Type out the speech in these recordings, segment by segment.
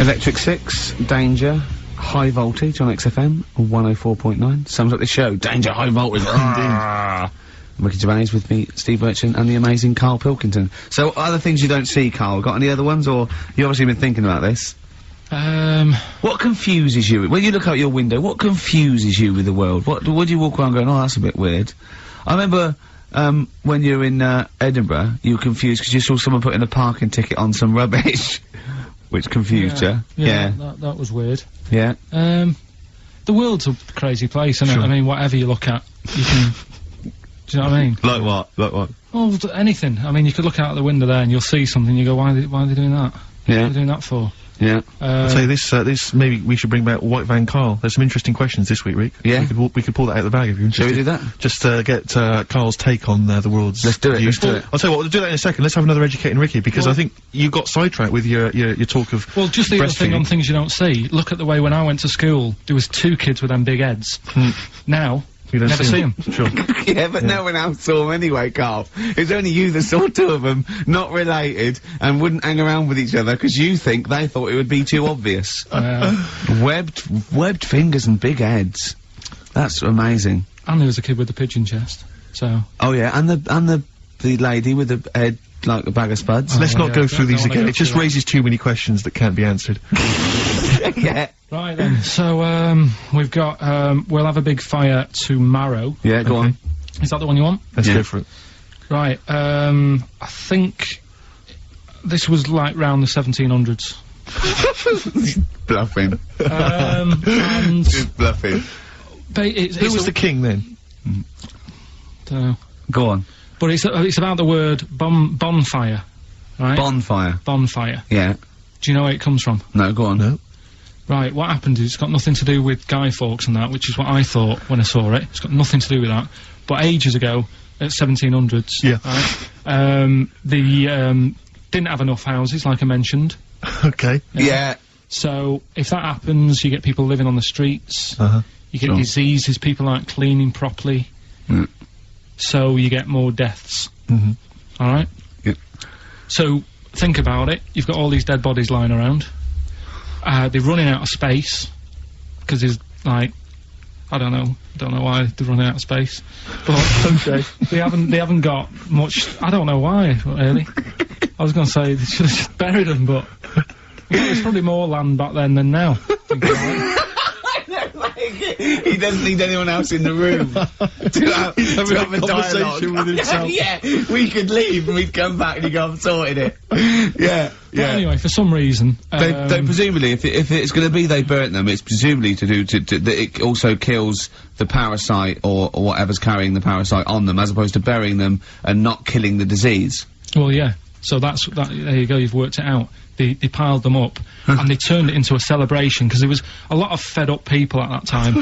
Electric Six, Danger, High Voltage on XFM, 104.9. Sums up the show. Danger, High Voltage. Indeed. Ricky Gervais with me, Steve Urchin, and the amazing Karl Pilkington. So, other things you don't see, Karl? Got any other ones, or you obviously been thinking about this? What confuses you? When you look out your window, what confuses you with the world? What do you walk around going, oh, that's a bit weird? I remember, when you were in, Edinburgh, you were confused because you saw someone putting a parking ticket on some rubbish, which confused you. Yeah, that was weird. Yeah. The world's a crazy place, isn't it? I mean, whatever you look at, you can... Do you know what I mean? Like what? Like what? Well, anything. I mean, you could look out the window there and you'll see something, you go, why are they doing that? Yeah. What are they doing that for? Yeah. I'll say this, maybe we should bring back White Van Karl. There's some interesting questions this week, Rick. Yeah. We could pull that out of the bag if you're interested. Shall we do that? Just, get, Karl's take on, the world's... Let's do it, let's do it. I'll tell you what, we'll do that in a second. Let's have another Educating Ricky, because I think you got sidetracked with your talk of Well, just the other thing on things you don't see. Look at the way when I went to school, there was 2 kids with them big heads. Now... You don't never see them. Sure. Yeah, but no one else saw them anyway, Karl. It's only you that saw 2 of them, not related, and wouldn't hang around with each other because you think they thought it would be too obvious. Webbed fingers and big heads. That's amazing. And there was a kid with a pigeon chest, so... Oh yeah, and the lady with the head like a bag of spuds. Let's not go through these again. It just raises too many questions that can't be answered. Yeah. Right then, so, we've got, we'll have a big fire tomorrow. Yeah, go on. Is that the one you want? Let's go for it. Right, I think this was like round the 1700s. Bluffing. And... Just bluffing. Who was the king then? Dunno. Go on. But it's about the word bonfire, right? Bonfire. Bonfire. Yeah. Do you know where it comes from? No, go on. No. Right, what happened is it's got nothing to do with Guy Fawkes and that, which is what I thought when I saw it. It's got nothing to do with that. But ages ago, at 1700s, right, didn't have enough houses, like I mentioned. Okay. Yeah. So, if that happens, you get people living on the streets. You get diseases, people aren't cleaning properly. So, you get more deaths. Alright? Yep. So, think about it. You've got all these dead bodies lying around. They're running out of space. Because there's, like... I don't know why they're running out of space. But, they haven't got much... I don't know why, really. I was gonna say they should have just buried them, but... There's probably more land back then than now. I don't like it. He doesn't need anyone else in the room to have a conversation with himself. Yeah, we could leave and we'd come back and he'd go, I've sorted it. Yeah. But anyway, for some reason... They presumably, if it's gonna be they burnt them, it's presumably to do that it also kills the parasite or whatever's carrying the parasite on them, as opposed to burying them and not killing the disease. Well, yeah. So there you go, you've worked it out. They piled them up, and they turned it into a celebration, because there was a lot of fed-up people at that time.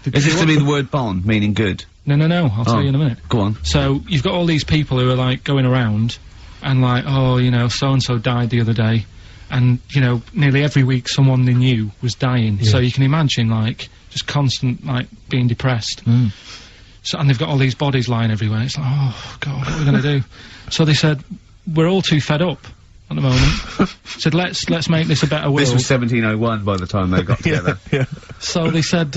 Is this to be the word bon, meaning good? No, I'll tell you in a minute. Go on. So, you've got all these people who are, like, going around, and like, oh, you know, so-and-so died the other day, and, you know, nearly every week someone they knew was dying. Yeah. So you can imagine, like, just constant, like, being depressed. So, and they've got all these bodies lying everywhere. It's like, oh, God, what are we gonna do? So they said, we're all too fed up at the moment. Said, let's make this a better world. This was 1701 by the time they got together. Yeah. So they said,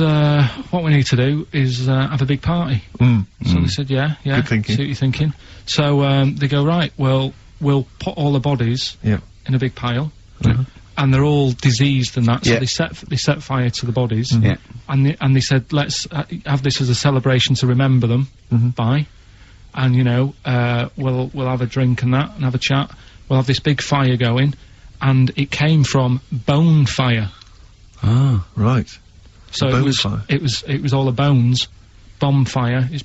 what we need to do is, have a big party. So they said, yeah. Good thinking. See what you're thinking. So, they go, right, well, we'll put all the bodies in a big pile. And they're all diseased and that, so they set fire to the bodies. And they said, let's have this as a celebration to remember them by. And, you know, we'll have a drink and that, and have a chat. We'll have this big fire going, and it came from bone fire. Ah, right. So it was all the bones. Bonfire is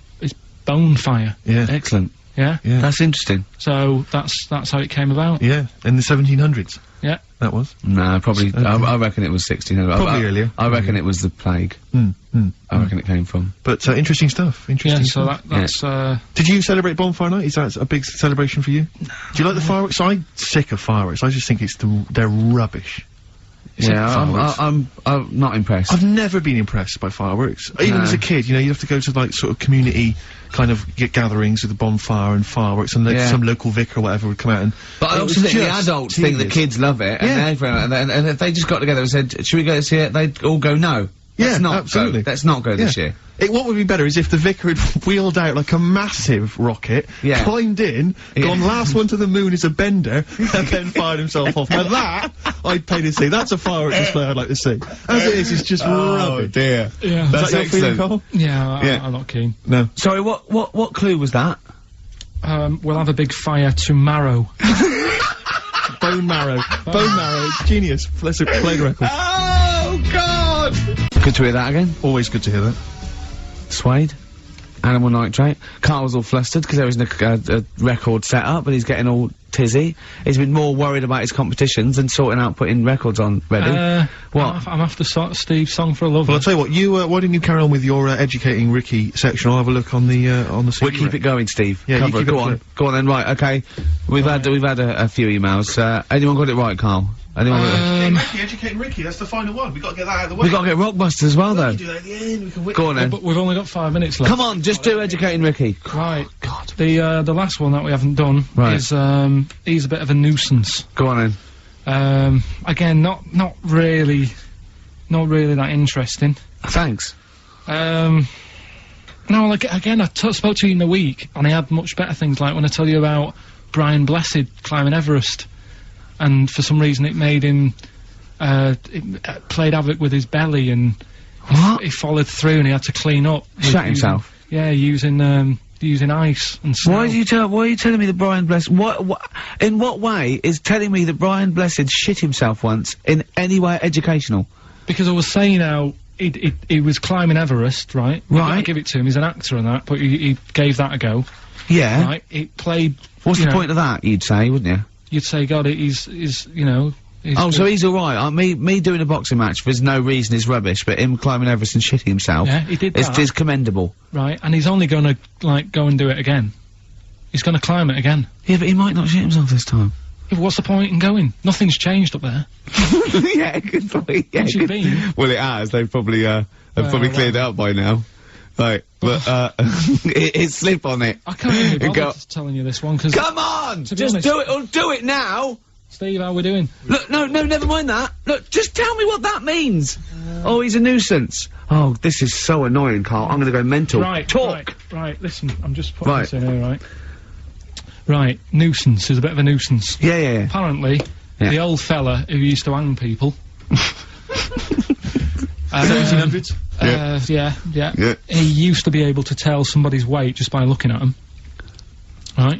bone fire. Yeah. Excellent. Yeah? Yeah. That's interesting. So that's how it came about. Yeah, in the 1700s. Yeah. That was? No, probably, I reckon it was 1600. Probably earlier. I reckon it was the plague. I reckon it came from. But, interesting stuff. Interesting stuff. So that's, Did you celebrate Bonfire Night? Is that a big celebration for you? Do you like the fireworks? I'm sick of fireworks. I just think they're rubbish. Yeah, I'm not impressed. I've never been impressed by fireworks. Even as a kid, you know, you have to go to, like, sort of community kind of gatherings with a bonfire and fireworks, and some local vicar or whatever would come out and... But I also think the adults think the kids love it, and if they just got together and said, should we go this year, they'd all go, no. Absolutely. Let's not go this year. What would be better is if the vicar had wheeled out like a massive rocket, climbed in, gone last one to the moon is a bender, and then fired himself off. Now that, I'd pay to see. That's a fireworks display I'd like to see. As it is, it's just rubbish. Oh dear. Yeah. That's excellent. Cole? Yeah, I'm not keen. No. Sorry, what clue was that? We'll have a big fire tomorrow. Bone marrow. Bone marrow. Genius. Play the record. Oh, God! Good to hear that again. Always good to hear that. Suede. Animal nitrate. Carl's all flustered because there isn't a record set up, but he's getting all tizzy. He's been more worried about his competitions than sorting out putting records on ready. What? I'm after Steve's Song for a Lover. Well, I'll tell you what, why don't you carry on with your, educating Ricky section? I'll have a look on the We'll keep it going, Steve. Yeah, Cover it. Go on then, right, okay. We've had a few emails. Anyone got it right, Carl? Anyone Educating Ricky, that's the final one. We've got to get that out of the way. We've got to get Rockbusters as well, though. We can do that at the end, we can Go on then. But we've only got 5 minutes left. Come on, just do Educating Ricky. Right. God. The last one that we haven't done is, he's a bit of a nuisance. Go on then. Again, not really that interesting. Thanks. No, like, again, I spoke to you in the week, and I had much better things, like when I tell you about Brian Blessed climbing Everest, and for some reason it made him, it played havoc with his belly, and he followed through, and he had to clean up. Shut himself? Yeah, using ice and snow. Why are you telling me that Brian Blessed, in what way is telling me that Brian Blessed shit himself once in any way educational? Because I was saying how he was climbing Everest, right? Right. I give it to him, he's an actor and that, but he gave that a go. Yeah. Right, it played... What's the point of that, you'd say, wouldn't you? You'd say, God, he's you know... so he's alright. Me doing a boxing match for no reason is rubbish, but him climbing Everest and shitting himself... Yeah, he did that. Is commendable. Right, and he's only gonna, like, go and do it again. He's gonna climb it again. Yeah, but he might not shit himself this time. Yeah, what's the point in going? Nothing's changed up there. Yeah, good point. Yeah, What's it been? Well, it has. They've probably cleared it up by now. Right, but, it's slip on it. I can't even be bothered telling you this one, because... Come on! Just do it, or do it now! Steve, how we doing? Look, no, never mind that. Look, just tell me what that means. Oh, he's a nuisance. Oh, this is so annoying, Carl. I'm gonna go mental. Right, talk! Right, listen, I'm just putting this in here, right? Right, nuisance is a bit of a nuisance. Yeah. Apparently, the old fella who used to hang people... 1700s? Yeah. He used to be able to tell somebody's weight just by looking at them. Right?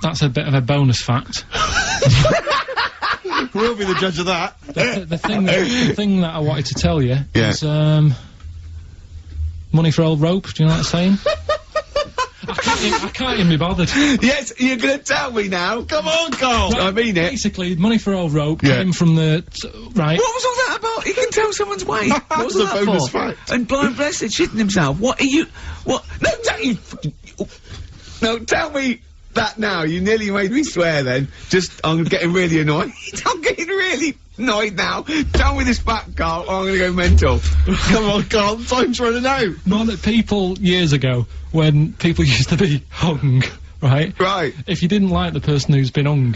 That's a bit of a bonus fact. We'll be the judge of that. The thing that I wanted to tell you is, money for old rope, do you know what I'm saying? I can't even be bothered. Yes, you're gonna tell me now. Come on, Carl. Right, I mean it. Basically, money for old rope came from the... right. What was all that about? He can tell someone's weight. What was that bonus for? fact. And Brian Blessed shitting himself. What are you... What? No, don't you... No, tell me that now. You nearly made me swear then. I'm getting really annoyed. I'm getting really annoyed now. Tell me this fact, Carl, or I'm gonna go mental. Come on, Carl, time's running out. More that people, years ago, when people used to be hung, right? Right. If you didn't like the person who's been hung,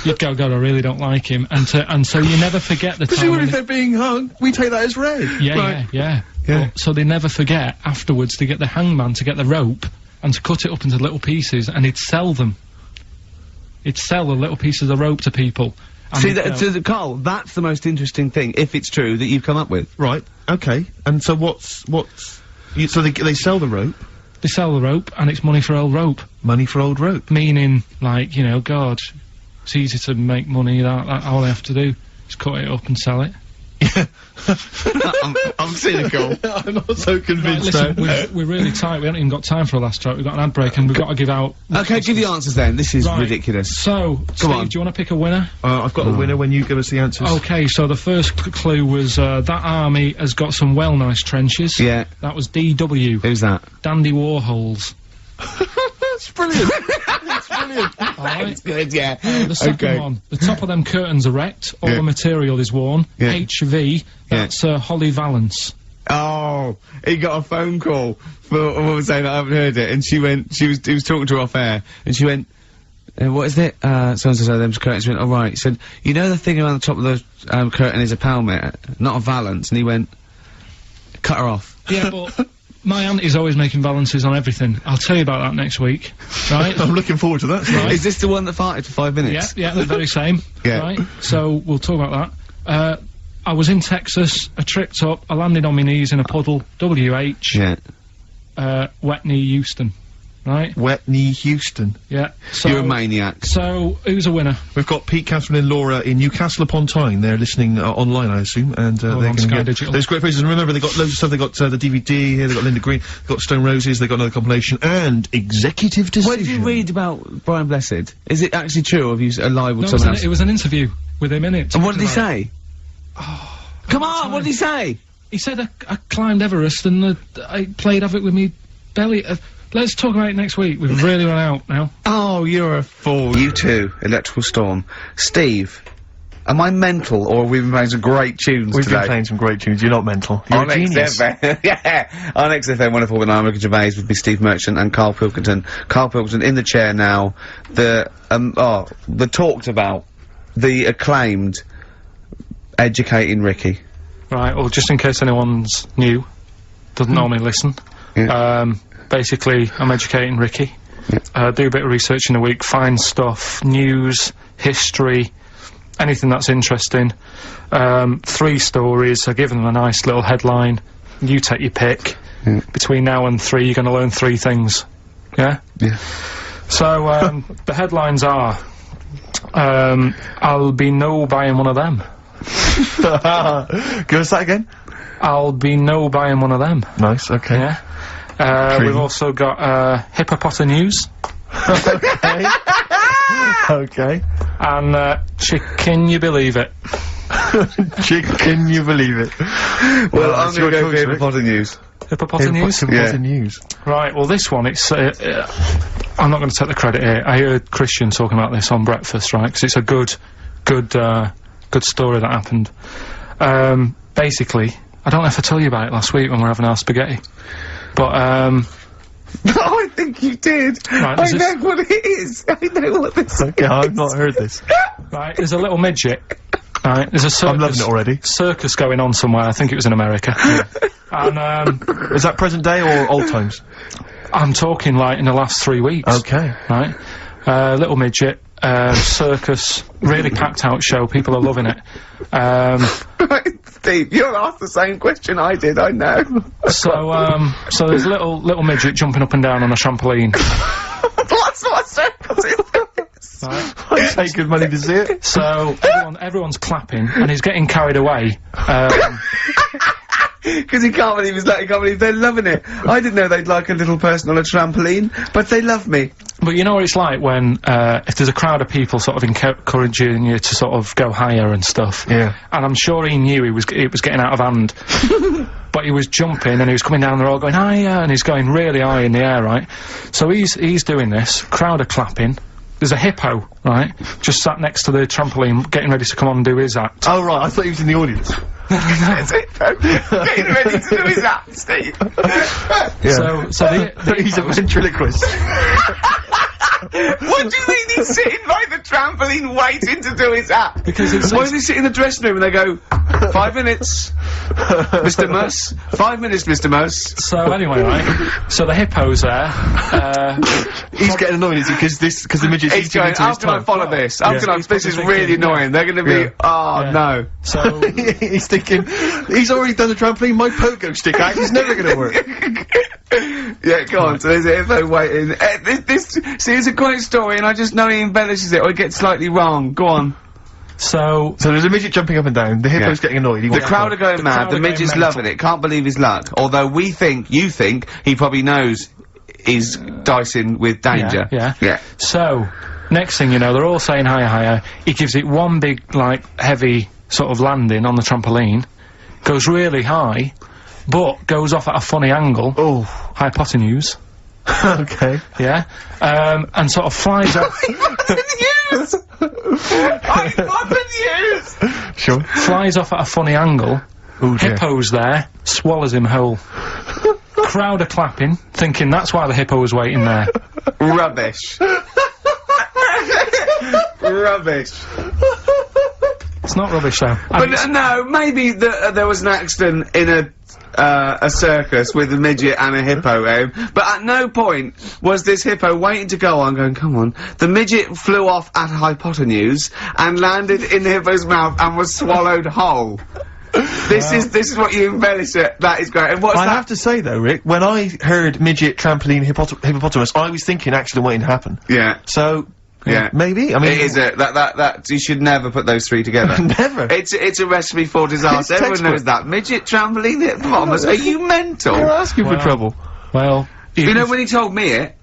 you'd go, God, I really don't like him, and so you never forget the time. Presumably if they're being hung, we take that as read. Yeah. Well, so they never forget afterwards to get the hangman to get the rope and to cut it up into little pieces, and he'd sell them. He'd sell the little pieces of rope to people. See, Carl, that's the most interesting thing, if it's true, that you've come up with. Right, okay. And so so they sell the rope? They sell the rope, and it's money for old rope. Money for old rope? Meaning, like, you know, God, it's easy to make money, that all they have to do is cut it up and sell it. Yeah. I'm cynical. I'm not so convinced. Right, listen, we're really tight. We haven't even got time for a last track. We've got an ad break, and we've got to give out... Okay, give the answers then. This is ridiculous. So, Steve, do you want to pick a winner? I've got a winner when you give us the answers. Okay, so the first clue was, that army has got some nice trenches. Yeah. That was DW. Who's that? Dandy Warhols. That's brilliant. That's brilliant. Alright. It's good, yeah. The second one. The top of them curtains are wrecked. All the material is worn. HV. That's Holly Valance. Oh, he got a phone call for a woman saying I haven't heard it, and he was talking to her off air, and she went, what is it? So-and-so said them's curtains. She went, alright. He said, you know the thing around the top of the, curtain is a palmet, not a valance, and he went, cut her off. Yeah, but my auntie's always making balances on everything. I'll tell you about that next week, right? I'm looking forward to that. Right. Is this the one that farted for 5 minutes? Yeah, the very same. Yeah. Right? So, we'll talk about that. I was in Texas, I tripped up, I landed on my knees in a puddle, WH. Yeah. Wet knee Houston. Right? Wet knee Houston. Yeah. So, you're a maniac. So, who's a winner? We've got Pete, Catherine and Laura in Newcastle upon Tyne. They're listening online, I assume, and they're going to get those great places. And remember, they got loads of stuff. They got the DVD here. They got Linda Green. They got Stone Roses. They got another compilation and Executive Decision. What did you read about Brian Blessed? Is it actually true, or have you lied with someone else? It was an interview with him in it. And what did he say? Oh, come on! What did he say? He said I climbed Everest and I played havoc with me belly. Let's talk about it next week. We've really run out now. Oh, you're a fool. You too, Electrical Storm. Steve, am I mental, or have we been playing some great tunes We've today? been playing some great tunes. You're not mental. You're a genius. Yeah, on XFM 104.9, Ricky Gervais with me, Steve Merchant and Karl Pilkington. Karl Pilkington in the chair now. The talked about, the acclaimed Educating Ricky. Right, well, just in case anyone's new, doesn't normally listen. Yeah. Basically, I'm educating Ricky. Yeah. Do a bit of research in a week, find stuff, news, history, anything that's interesting. 3 stories, I give them a nice little headline. You take your pick. Yeah. Between now and 3, you're gonna learn 3 things. Yeah? Yeah. So, the headlines are, I'll be no buying one of them. Give us that again. I'll be no buying one of them. Nice, okay. Yeah. We've also got, Hippopotamus News. Okay. Okay. And, Chicken You Believe It. Chicken You Believe It. Well, I'm gonna go for Hippopotamus News. Hippopotamus News? Hippopotamus News. Right, well this one, it's, I'm not gonna take the credit here. I heard Christian talking about this on breakfast, right? Because it's a good story that happened. Basically, I don't know if I told you about it last week when we were having our spaghetti. But, I think you did. Right, I know what it is. I know what this is. Okay, I've not heard this. Right, there's a little midget. Right, there's a circus. I'm loving it already. Circus going on somewhere. I think it was in America. Yeah. And, is that present day or old times? I'm talking, like, in the last 3 weeks. Okay. Right? Little midget, circus, really packed out show, people are loving it. Right, Steve, you'll ask the same question I did, I know. So there's a little midget jumping up and down on a trampoline. That's what a circus is. Right. I'd pay good money to see it. So, everyone's clapping, and he's getting carried away. Because he can't believe they're loving it. I didn't know they'd like a little person on a trampoline, but they love me. But you know what it's like when, if there's a crowd of people sort of encouraging you to sort of go higher and stuff. Yeah. And I'm sure he knew it was getting out of hand. But he was jumping and he was coming down, they're all going higher, and he's going really high in the air, right? So he's doing this, crowd are clapping. There's a hippo, right, just sat next to the trampoline, getting ready to come on and do his act. Oh, right, I thought he was in the audience. There's a hippo getting ready to do his act, Steve. Yeah. So he's a ventriloquist. What do you mean he's sitting by the trampoline waiting to do his act? Because it's... Why does he sit in the dressing room and they go, 5 minutes, Mr. Mus, 5 minutes, Mr. Mus. So anyway, right, so the hippo's there, he's getting annoyed, is he, because the midget's he's going, how can I follow this? How can I, this is really annoying, they're gonna be, oh no. So, he's thinking, he's already done the trampoline, my pogo stick act is never gonna work. Yeah, go on, so there's a hippo waiting. See, it's a great story, and I just know he embellishes it, or he gets slightly wrong. Go on. So there's a midget jumping up and down, the hippo's getting annoyed. The crowd are going mad, the midget's loving it, can't believe his luck. Although you think, he probably knows he's dicing with danger. Yeah. So, next thing you know, they're all saying higher, higher. He gives it one big, like, heavy sort of landing on the trampoline, goes really high, but goes off at a funny angle. Oh. Hypotenuse. Okay. Yeah. And sort of flies off. Sure. Flies off at a funny angle. Ooh, dear. Hippo's there, swallows him whole. Crowd are clapping, thinking that's why the hippo was waiting there. Rubbish. Rubbish. It's not rubbish though. But no, maybe there was an accident in a circus with a midget and a hippo, but at no point was this hippo waiting to go on, going, come on. The midget flew off at hypotenuse and landed in the hippo's mouth and was swallowed whole. This is what you embellish it. That is great. And what's I have to say though, Rick, when I heard midget trampoline hippopotamus, I was thinking accident waiting to happen. Yeah. So. Yeah. Maybe. I mean, it is that you should never put those three together. Never. It's a recipe for disaster. Everyone knows that. Midget trampoline hippopotamus. Are you mental? You're asking for trouble. Well, you know when he told me it,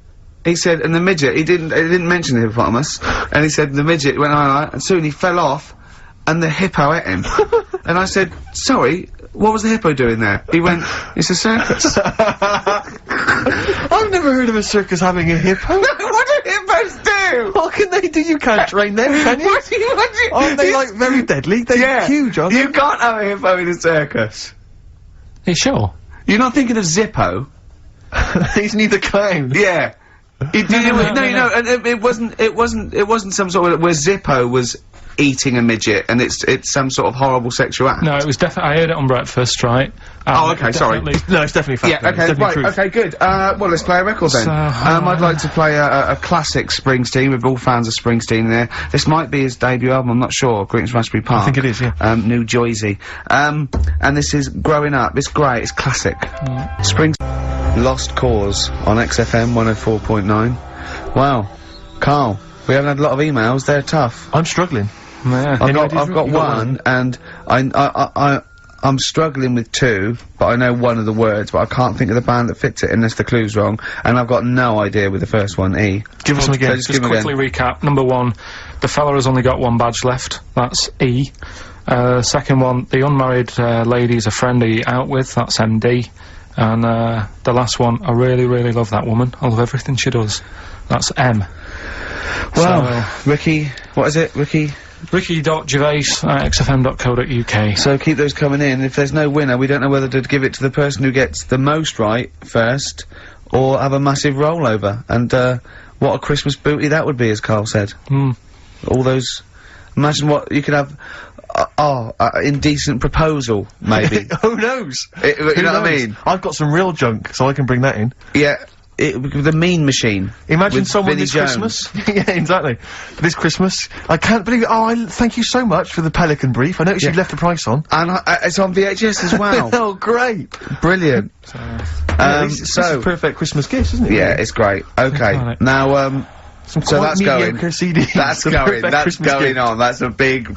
he said, and the midget, he didn't mention the hippopotamus, and he said the midget went on, and soon he fell off, and the hippo ate him. And I said, sorry, what was the hippo doing there? He went, it's a circus. I've never heard of a circus having a hippo. No, what do hippos do? What can they do? You can't train them, can you? What do you? Aren't they, like, very deadly? They're huge, aren't they? You can't have a hippo in a circus. Are you sure? You're not thinking of Zippo? He's neither clown. Yeah. No, and it wasn't some sort of where Zippo was eating a midget and it's some sort of horrible sexual act. No, it was definitely. I heard it on breakfast, right? Oh, okay, sorry. No, it's definitely fact. Yeah, okay, right, okay, good. Well, let's play a record then. I'd like to play a classic Springsteen. We're all fans of Springsteen there. This might be his debut album, I'm not sure. Greetings from Raspberry Park. I think it is, yeah. New Jersey. And this is Growing Up. It's great, it's classic. Springsteen. Lost Cause on XFM 104.9. Wow. Carl, we haven't had a lot of emails, they're tough. I'm struggling. Yeah. I've got one, and I'm struggling with two, but I know one of the words, but I can't think of the band that fits it unless the clue's wrong, and I've got no idea with the first one, E. Give us them again. Just quickly recap. Number one, the fella has only got one badge left. That's E. Second one, the unmarried lady is a friend he out with. That's MD. And the last one, I really, really love that woman. I love everything she does. That's M. Well, Ricky, what is it, Ricky? Ricky.Gervais@xfm.co.uk. So keep those coming in. If there's no winner, we don't know whether to give it to the person who gets the most right first, or have a massive rollover. And what a Christmas booty that would be, as Carl said. All those. Imagine what you could have. Indecent proposal, maybe. Who knows? You know what I mean? I've got some real junk, so I can bring that in. Yeah. The Mean Machine. Imagine someone Vinnie this Jones. Christmas. Yeah, exactly. This Christmas, I can't believe it. Oh, thank you so much for the Pelican brief. I noticed you left the price on. And it's on VHS as well. Oh, great. Brilliant. This is a perfect Christmas gift, isn't it? Yeah, it's great. Okay. Now, so that's going. CDs. That's going. That's going on. That's a big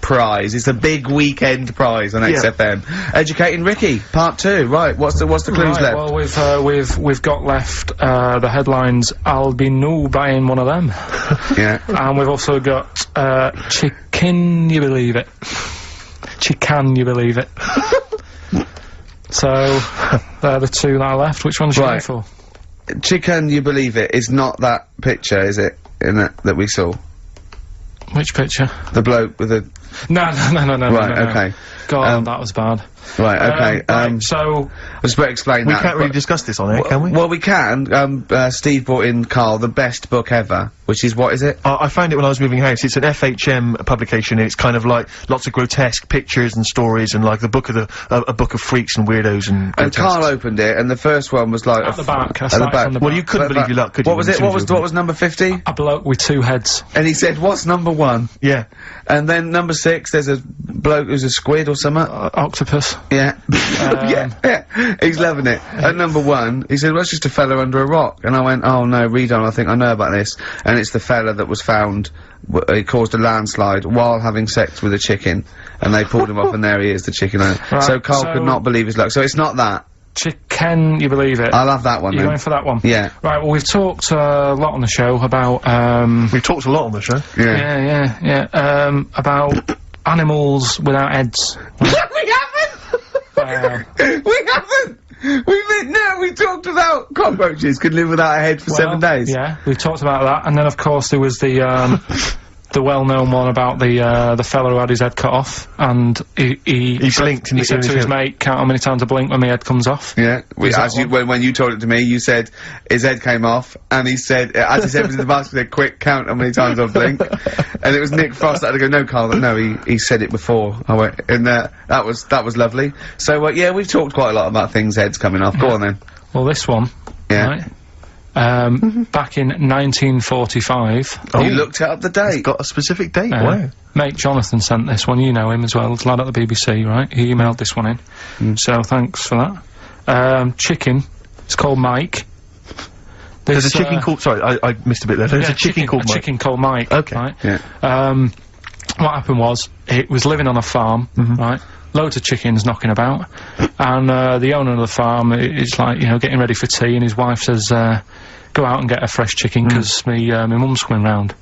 prize. It's a big weekend prize on XFM. Educating Ricky, part 2. Right. What's the clues left? Well, we've got left the headlines. I'll be new buying one of them. Yeah. And we've also got chicken. You believe it? Chicken. You believe it? So they're the two that are left. Which one should I go for? Chicken. You believe it is not that picture, is it? In that we saw. Which picture? The bloke with the. No. Right. Okay. God, that was bad. Right, okay, so... I just better explain that. We can't really discuss this on air, can we? Well, we can. Steve brought in, Carl, the best book ever, which is, what is it? I found it when I was moving house. It's an FHM publication, and it's kind of like lots of grotesque pictures and stories, and like the book of a book of freaks and weirdos and grotesques. And Carl opened it, and the first one was like... At the back. At the back. Well, you couldn't believe your luck, could you? What was it? What was number 50? A bloke with 2 heads. And he said, what's number 1? Yeah. And then number 6, there's a bloke who's a squid or something. Octopus. Yeah. yeah. He's loving it. At number 1, he said, well, it's just a fella under a rock. And I went, oh no, read on, I think I know about this. And it's the fella that was found, he caused a landslide while having sex with a chicken. And they pulled him off, and there he is, the chicken owner. Right, so Carl could not believe his luck. So it's not that. Can you believe it? I'll have that one. You're going for that one? Yeah. Right, well, we've talked a lot on the show about, We've talked a lot on the show. Yeah. About animals without heads. We haven't! We haven't! We talked about cockroaches could live without a head for 7 days. Yeah, we talked about that, and then of course there was the well-known one about the fella who had his head cut off, and he blinked. He said to his mate, "Count how many times I blink when my head comes off." Yeah, when you told it to me, you said his head came off, and he said, as he said to the basket, he said, "Quick, count how many times I blink." And it was Nick Frost that had to go, "No, Carl, no, he said it before." I went, and that was lovely. So yeah, we've talked quite a lot about things heads coming off. Go on then. Well, this one, right? Back in 1945. You looked up the date. It's got a specific date. Wow. Mate Jonathan sent this one. You know him as well. The lad at the BBC, right? He emailed this one in. So thanks for that. Chicken. It's called Mike. There's a chicken called. Sorry, I missed a bit there. There's a chicken called Mike. A chicken called Mike. Okay. Right? Yeah. What happened was it was living on a farm, right? Loads of chickens knocking about, and the owner of the farm is like, you know, getting ready for tea, and his wife says, "Go out and get a fresh chicken, because my mum's coming round."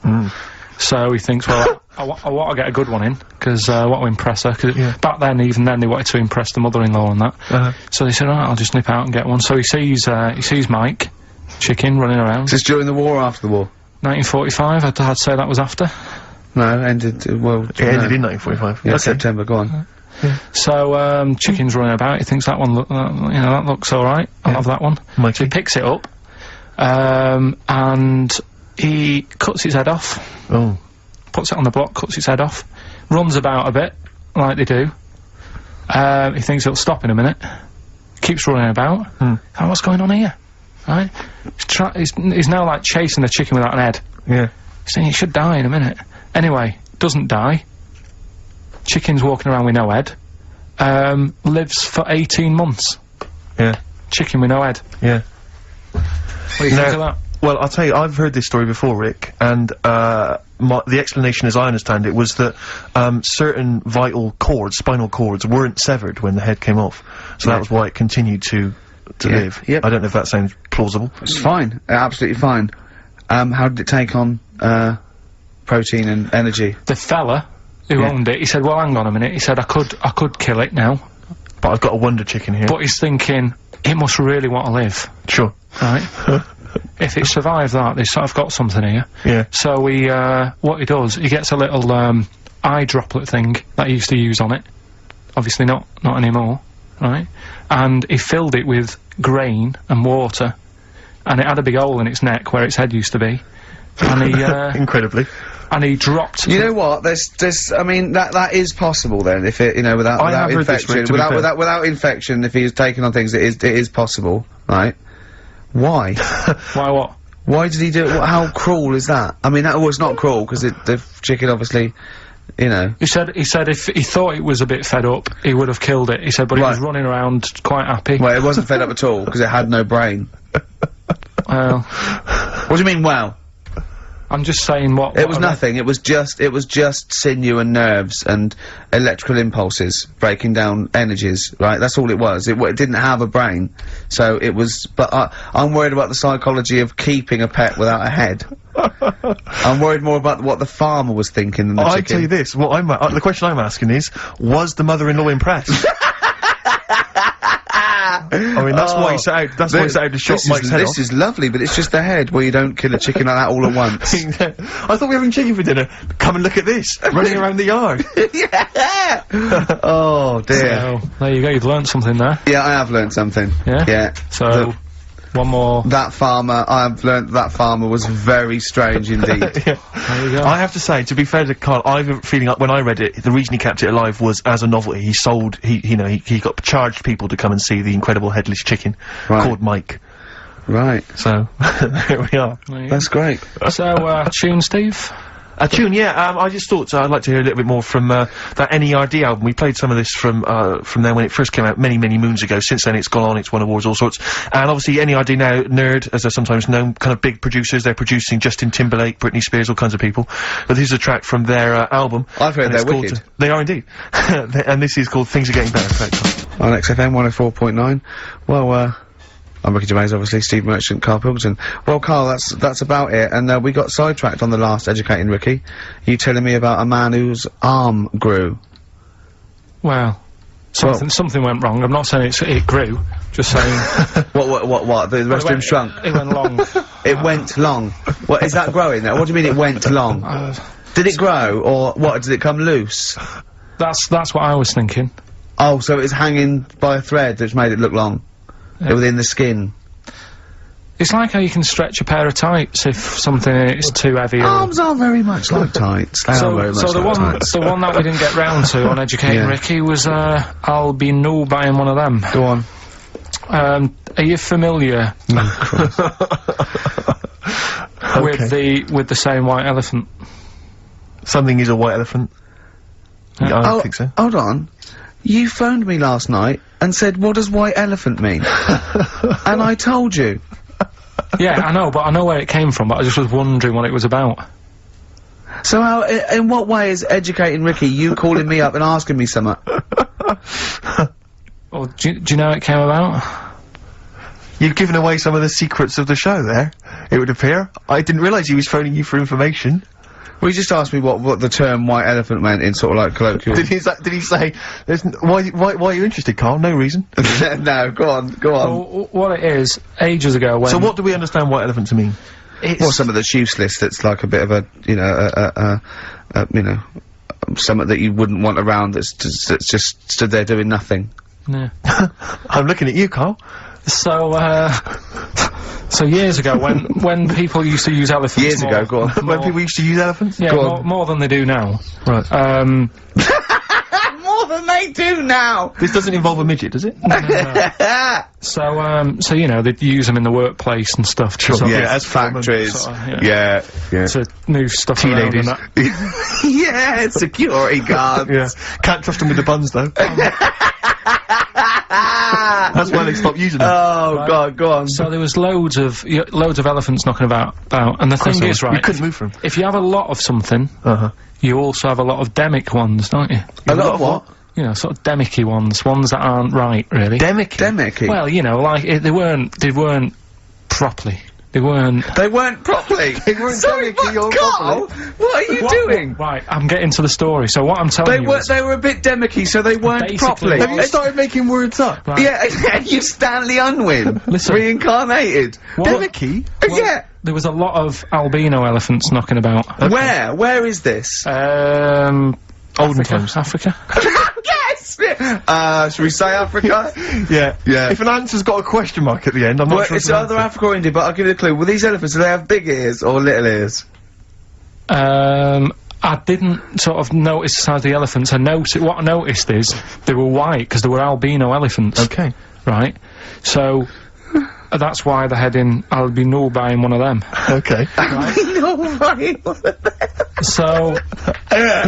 So he thinks, well, I want to get a good one in, because I want to impress her. Cause back then, even then, they wanted to impress the mother-in-law and that. So they said, "All right, I'll just nip out and get one." So he sees Mike, chicken, running around. Is this during the war or after the war? 1945. I'd say that was after. No, ended. Well, it ended in 1945. Yeah, okay. September. Go on. Yeah. So, chicken's running about, he thinks that one that looks alright, I'll have that one. Mikey. So he picks it up, and he cuts its head off. Oh. Puts it on the block, cuts its head off, runs about a bit, like they do. He thinks it'll stop in a minute, keeps running about. Oh, what's going on here? Right? He's now, like, chasing the chicken without an head. Yeah. He's saying it should die in a minute. Anyway, doesn't die. Chicken's walking around with no head. Lives for 18 months. Yeah. Chicken with no head. Yeah. What do you think of that? Well, I'll tell you, I've heard this story before, Rick, and the explanation, as I understand it, was that certain vital cords, spinal cords, weren't severed when the head came off. So that was why it continued to live. Yep. I don't know if that sounds plausible. It's fine. Absolutely fine. How did it take on protein and energy? The fella who owned it, he said, "Well, hang on a minute." He said, I could kill it now, but I've got a wonder chicken here." But he's thinking, it must really want to live. Sure. Right? If it survived that, they sort of got something here. Yeah. So he, what he does, he gets a little, eye droplet thing that he used to use on it. Obviously not anymore, right? And he filled it with grain and water, and it had a big hole in its neck where its head used to be. And he, incredibly. And he dropped. You know what? I mean, that is possible then. If it, you know, without infection, without infection, if he's taking on things, it is possible, right? Why? Why what? Why did he do it? How cruel is that? I mean, that was not cruel because the chicken obviously, you know. He said if he thought it was a bit fed up, he would have killed it. He said, but it was running around quite happy. Well, it wasn't fed up at all because it had no brain. Well, what do you mean? Wow. I'm just saying what it was nothing. It was just sinew and nerves and electrical impulses breaking down energies, right? That's all it was. It didn't have a brain, so it was. But I'm worried about the psychology of keeping a pet without a head. I'm worried more about what the farmer was thinking than the chicken. I tell you this. What the question I'm asking is, was the mother-in-law impressed? I mean, that's why he set out. That's why he set out to shot Mike's head off. This is lovely, but it's just the head where you don't kill a chicken like that all at once. I thought we were having chicken for dinner. Come and look at this, running around the yard. Yeah. Oh dear. So, there you go. You've learned something there. Yeah, I have learned something. Yeah. Yeah. So. One more. That farmer, I've learnt that farmer was very strange indeed. There you go. I have to say, to be fair to Carl, I have a feeling like when I read it, the reason he kept it alive was as a novelty. He got charged people to come and see the incredible headless chicken called Mike. Right. So, here we are. That's great. So, tune, Steve? A tune, yeah. I just thought I'd like to hear a little bit more from that NERD album. We played some of this from there when it first came out many moons ago. Since then, it's gone on, it's won awards, all sorts. And obviously, NERD now, Nerd, as they're sometimes known, kind of big producers. They're producing Justin Timberlake, Britney Spears, all kinds of people. But this is a track from their album. I've heard they're wicked. They are indeed. And this is called Things Are Getting Better. On XFM 104.9. Well, I'm Ricky Gervais, obviously, Steve Merchant, Karl Pilkington. Well, Karl, that's about it, and we got sidetracked on the last Educating Ricky. You telling me about a man whose arm grew. Well, something went wrong. I'm not saying it grew. Just saying. What? The restroom shrunk? It went long. It went long. What, is that growing there? What do you mean it went long? Did it grow, or what? Did it come loose? That's what I was thinking. Oh, so it was hanging by a thread which made it look long? Within the skin? It's like how you can stretch a pair of tights if something is too heavy. Arms are very much like tights. They are very much like tights. The one that we didn't get round to on Educating Ricky was, I'll be no buying one of them. Go on. Are you familiar with the saying white elephant? Something is a white elephant. I don't think so. Hold on. You phoned me last night and said, what does white elephant mean? And I told you. Yeah, I know, but I know where it came from, but I just was wondering what it was about. So how, in what way is Educating Ricky you calling me up and asking me something? Well, do you know how it came about? You've given away some of the secrets of the show there, it would appear. I didn't realise he was phoning you for information. Well, he just asked me what the term white elephant meant in sort of like colloquial. Did he say, why are you interested, Carl? No reason. No, go on. Well, what it is, ages ago when... So what do we understand white elephant to mean? Well, some of that's useless, that's like a bit of a, you know, something that you wouldn't want around that's just stood there doing nothing. Yeah. I'm looking at you, Carl. So years ago, when people used to use elephants... Years ago, go on. When people used to use elephants? Yeah, more than they do now. Right. More than they do now! This doesn't involve a midget, does it? No. So, you know, they'd use them in the workplace and stuff. Sure, as factories. Sort of, yeah. To move stuff Tea around ladies. and that. Yeah, security guards. Yeah. Can't trust them with the buns, though. That's why they stopped using them. Oh, right. God, go on. So there was loads of elephants knocking about, and the thing is, right, you couldn't move from. If you have a lot of something, you also have a lot of demic ones, don't you? A lot of what? You know, sort of demicky ones that aren't right, really. Demicky? Well, you know, like, they weren't properly. They weren't properly? Sorry, what, Carl? What are you doing? Right, I'm getting to the story. So what I'm telling you is... They were a bit demicky, so they weren't properly. Have you started making words up? Right. Yeah, you Stanley Unwin. Listen. Reincarnated. Demicky? Well, yeah. There was a lot of albino elephants knocking about. Okay. Where is this? Olden times. Africa? Yes! Should we say Africa? Yeah. If an answer's got a question mark at the end, I'm not sure it's either Africa or India, but I'll give you a clue. Well, these elephants, do they have big ears or little ears? I didn't sort of notice the size of the elephants. What I noticed is they were white, because they were albino elephants. Okay. Right? So... that's why they're heading, I'll be no buying one of them. Okay. Right? No buying one of them. So,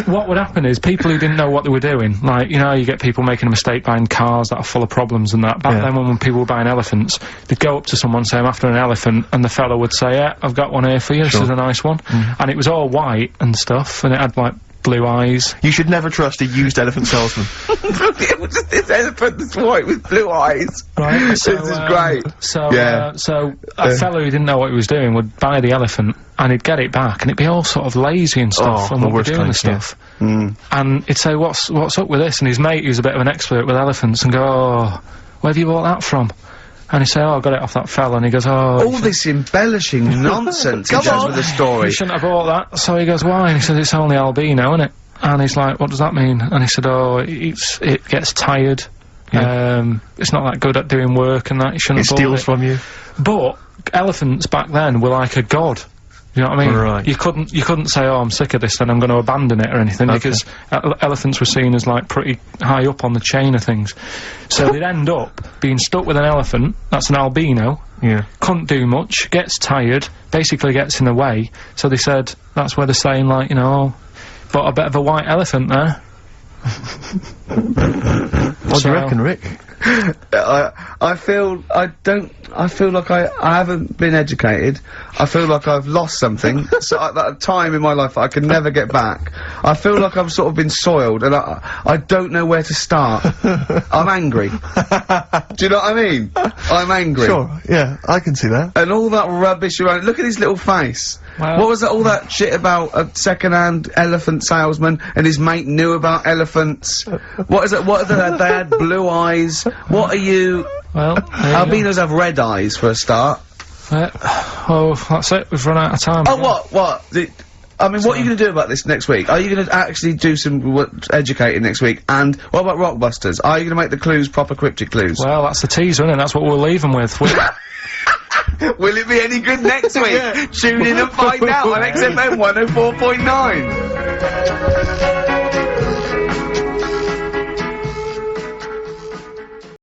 what would happen is, people who didn't know what they were doing, like, you know, you get people making a mistake buying cars that are full of problems and that. Back then, when people were buying elephants, they'd go up to someone, say, I'm after an elephant, and the fellow would say, yeah, I've got one here for you, this is a nice one. And it was all white and stuff, and it had, like, blue eyes. You should never trust a used elephant salesman. It was just this elephant that's white with blue eyes. Right. So, this is great. So a fellow who didn't know what he was doing would buy the elephant, and he'd get it back, and it'd be all sort of lazy and stuff, and we'd be doing the stuff. And he'd say, what's up with this? And his mate, who's a bit of an expert with elephants, and go, oh, where have you bought that from? And he'd say, oh, I got it off that fella, and he goes, oh... all this embellishing nonsense he does with the story. You shouldn't have bought that. So he goes, why? And he says, it's only albino, isn't it? And he's like, what does that mean? And he said, oh, it gets tired. It's not that good at doing work and that, you shouldn't have bought it. It steals from you. But elephants back then were like a god. You know what I mean? Right. You couldn't say, oh, I'm sick of this, then I'm going to abandon it or anything, because elephants were seen as, like, pretty high up on the chain of things. So they'd end up being stuck with an elephant, that's an albino, couldn't do much, gets tired, basically gets in the way, so they said, that's where they're saying, like, you know, but a bit of a white elephant there. What do you reckon, Rick? I feel like I haven't been educated. I feel like I've lost something. So at that time in my life I can never get back. I feel like I've sort of been soiled, and I don't know where to start. I'm angry. Do you know what I mean? I'm angry. Sure, yeah, I can see that. And all that rubbish around. Look at his little face. Well, what was all that shit about a second-hand elephant salesman and his mate knew about elephants? What is it? What are they had blue eyes. What are you? Well, albinos have red eyes for a start. Oh, that's it. We've run out of time. Oh, what? I mean, what are you going to do about this next week? Are you going to actually do some educating next week? And what about Rockbusters? Are you going to make the clues proper cryptic clues? Well, that's the teaser, isn't it? That's what we'll leave them with. Will it be any good next week? Tune in and find out on XFM 104.9.